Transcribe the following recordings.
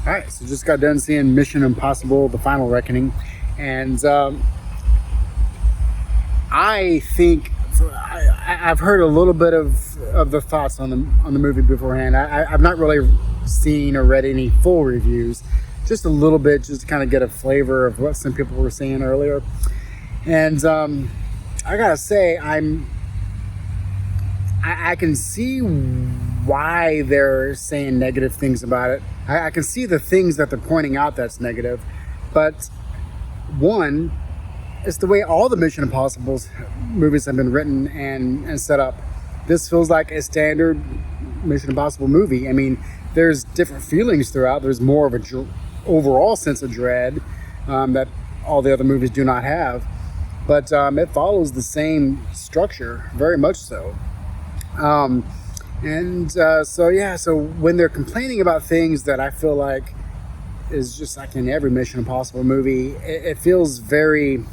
All right, so just got done seeing Mission Impossible: The Final Reckoning, and I think I've heard a little bit of the thoughts on the movie beforehand. I've not really seen or read any full reviews, just a little bit, just to kind of get a flavor of what some people were saying earlier. And I gotta say, I can see why they're saying negative things about it. I can see the things that they're pointing out that's negative, but one, it's the way all the Mission Impossible movies have been written and set up. This feels like a standard Mission Impossible movie. I mean, there's different feelings throughout. There's more of a overall sense of dread that all the other movies do not have, but it follows the same structure, very much so. So when they're complaining about things that I feel like is just like in every Mission Impossible movie, it feels very,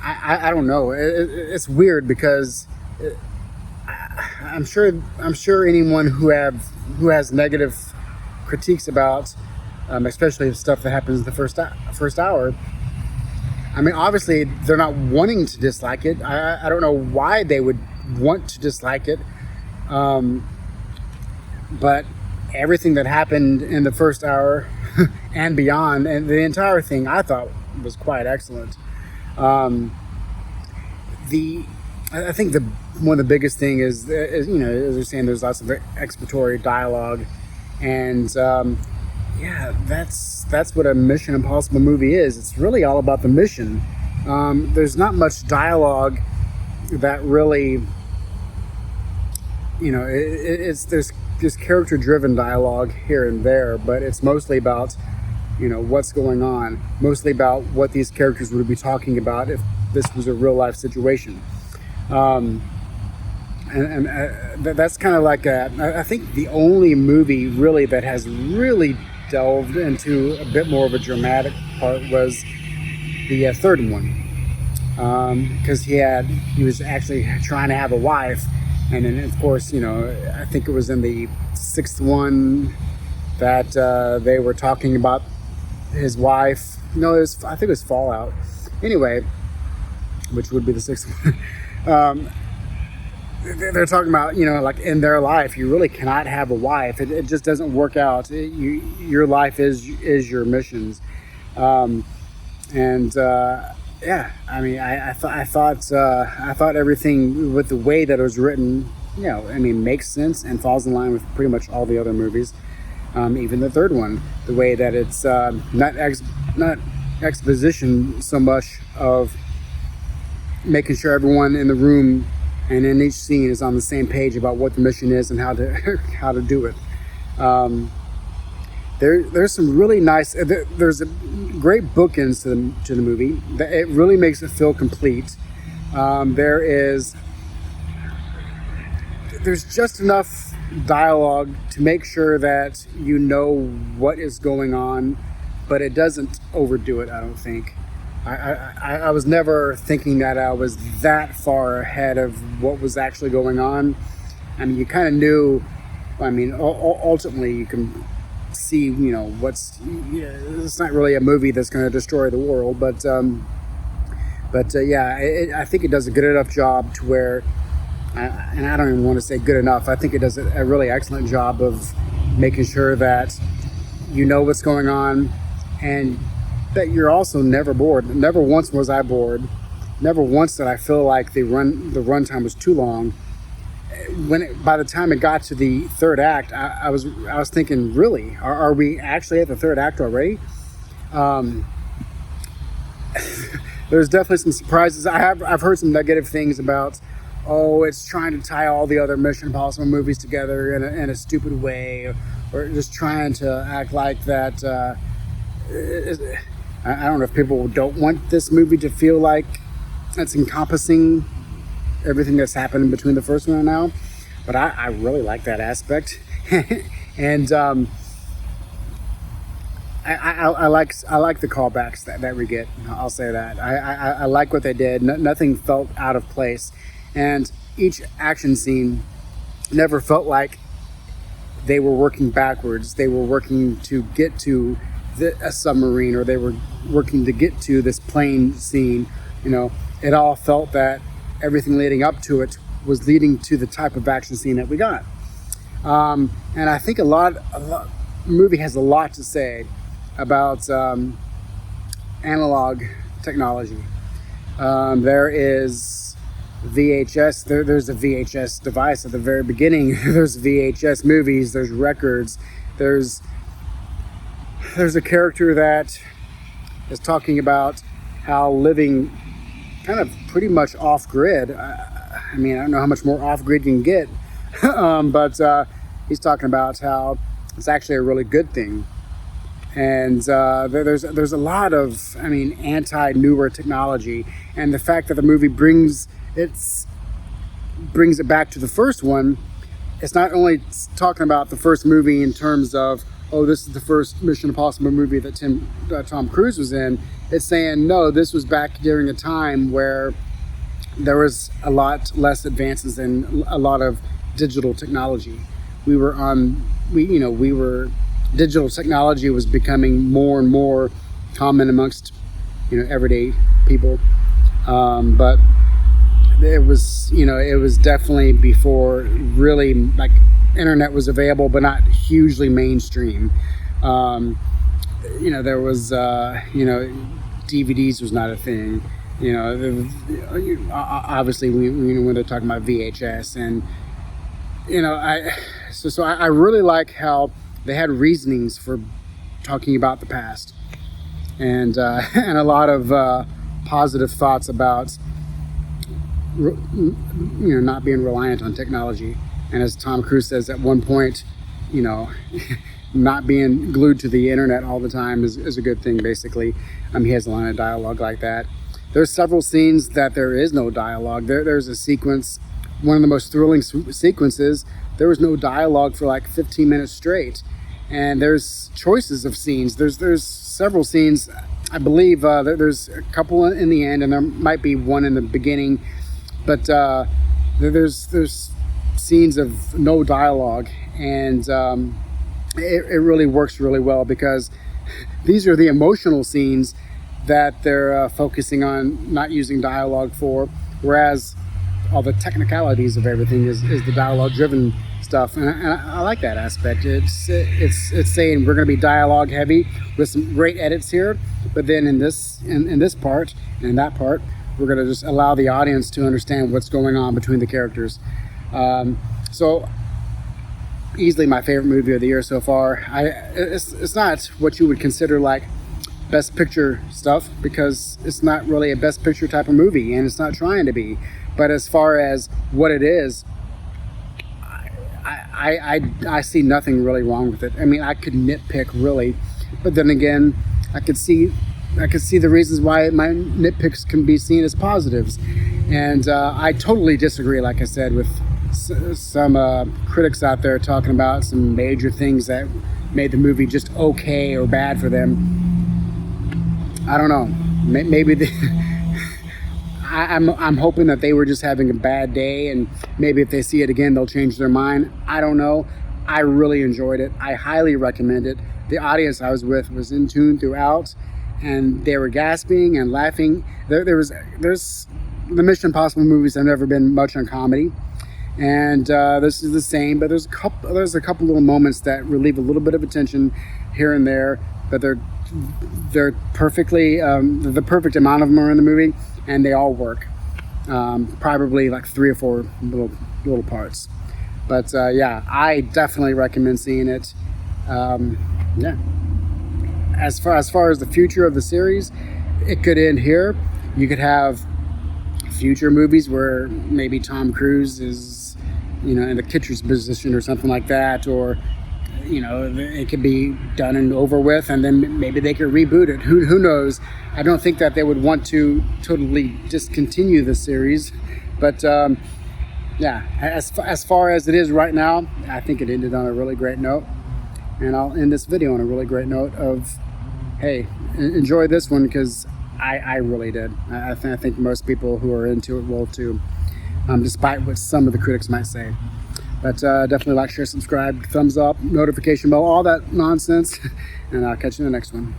I don't know. It's weird because I'm sure anyone who has negative critiques about, especially stuff that happens in the first hour. I mean, obviously they're not wanting to dislike it. I don't know why they would want to dislike it. But everything that happened in the first hour and beyond, and the entire thing, I thought was quite excellent. I think one of the biggest thing is as they're saying, there's lots of exploratory dialogue, and that's what a Mission Impossible movie is. It's really all about the mission. There's not much dialogue that really, there's character-driven dialogue here and there, but it's mostly about, what's going on, mostly about what these characters would be talking about if this was a real-life situation. That's kind of like I think the only movie really that has really delved into a bit more of a dramatic part was the third one, because he was actually trying to have a wife. And then, of course, I think it was in the sixth one that they were talking about his wife. No, I think it was Fallout. Anyway, which would be the sixth one. They're talking about, like in their life, you really cannot have a wife. It just doesn't work out. Your life is your missions. Yeah, I mean, I thought everything with the way that it was written, makes sense and falls in line with pretty much all the other movies. Even the third one, the way that it's not exposition so much of making sure everyone in the room and in each scene is on the same page about what the mission is and how to do it. There's some really nice. There's a great bookends to the movie. It really makes it feel complete. There's just enough dialogue to make sure that you know what is going on, but it doesn't overdo it, I don't think. I was never thinking that I was that far ahead of what was actually going on. I mean, you kind of knew. I mean, ultimately, you can see, it's not really a movie that's going to destroy the world, but I think it does a good enough job to where, and I don't even want to say good enough, I think it does a really excellent job of making sure that you know what's going on and that you're also never bored. Never once was I bored. Never once did I feel like the runtime was too long. By the time it got to the third act, I was thinking, really, are we actually at the third act already? There's definitely some surprises. I've heard some negative things about, it's trying to tie all the other Mission Impossible movies together in a stupid way, or just trying to act like that. I don't know if people don't want this movie to feel like it's encompassing everything that's happened between the first one and now, but I really like that aspect. And I like the callbacks that we get. I'll say that I like what they did. Nothing felt out of place, and each action scene never felt like they were working backwards. They were working to get to a submarine, or they were working to get to this plane scene. It all felt that everything leading up to it was leading to the type of action scene that we got. And I think the movie has a lot to say about analog technology. There is VHS. There's a VHS device at the very beginning. There's VHS movies. There's records. There's a character that is talking about how living kind of pretty much off-grid. I don't know how much more off-grid you can get, but he's talking about how it's actually a really good thing. And there's a lot of, anti-newer technology, and the fact that the movie brings it back to the first one. It's not only talking about the first movie in terms of, oh, this is the first Mission Impossible movie that Tom Cruise was in. It's saying, no, this was back during a time where there was a lot less advances in a lot of digital technology. Digital technology was becoming more and more common amongst, everyday people. But it was definitely before really like internet was available, but not hugely mainstream. There was, DVDs was not a thing. Obviously when they're talking about VHS, and I really like how they had reasonings for talking about the past, and and a lot of positive thoughts about not being reliant on technology. And as Tom Cruise says at one point, not being glued to the internet all the time is a good thing, basically. He has a line of dialogue like that. There's several scenes that there is no dialogue. There's a sequence, one of the most thrilling sequences, there was no dialogue for like 15 minutes straight. And there's choices of scenes. There's several scenes. I believe there's a couple in the end, and there might be one in the beginning. But there's scenes of no dialogue, and it really works really well, because these are the emotional scenes that they're focusing on not using dialogue for, whereas all the technicalities of everything is the dialogue-driven stuff, and I like that aspect. It's saying we're going to be dialogue heavy with some great edits here, but then in this part and in that part, we're going to just allow the audience to understand what's going on between the characters. So easily my favorite movie of the year so far. It's not what you would consider like best picture stuff, because it's not really a best picture type of movie, and it's not trying to be. But as far as what it is, I see nothing really wrong with it. I could nitpick really, but then again, I could see the reasons why my nitpicks can be seen as positives. And I totally disagree, like I said, with some critics out there talking about some major things that made the movie just okay or bad for them. I don't know. Maybe I'm hoping that they were just having a bad day, and maybe if they see it again, they'll change their mind. I don't know. I really enjoyed it. I highly recommend it. The audience I was with was in tune throughout, and they were gasping and laughing. There's the Mission Impossible movies have never been much on comedy, and this is the same. But there's a couple little moments that relieve a little bit of attention here and there, but they're perfectly the perfect amount of them are in the movie, and they all work. Probably like 3 or 4 little parts, but yeah, I definitely recommend seeing it. Yeah. As far as the future of the series, it could end here. You could have future movies where maybe Tom Cruise is, in the catcher's position or something like that, or it could be done and over with, and then maybe they could reboot it. Who knows? I don't think that they would want to totally discontinue the series, but yeah, as far as it is right now, I think it ended on a really great note, and I'll end this video on a really great note of, hey, enjoy this one, because I really did. I think most people who are into it will too, despite what some of the critics might say. But definitely like, share, subscribe, thumbs up, notification bell, all that nonsense. And I'll catch you in the next one.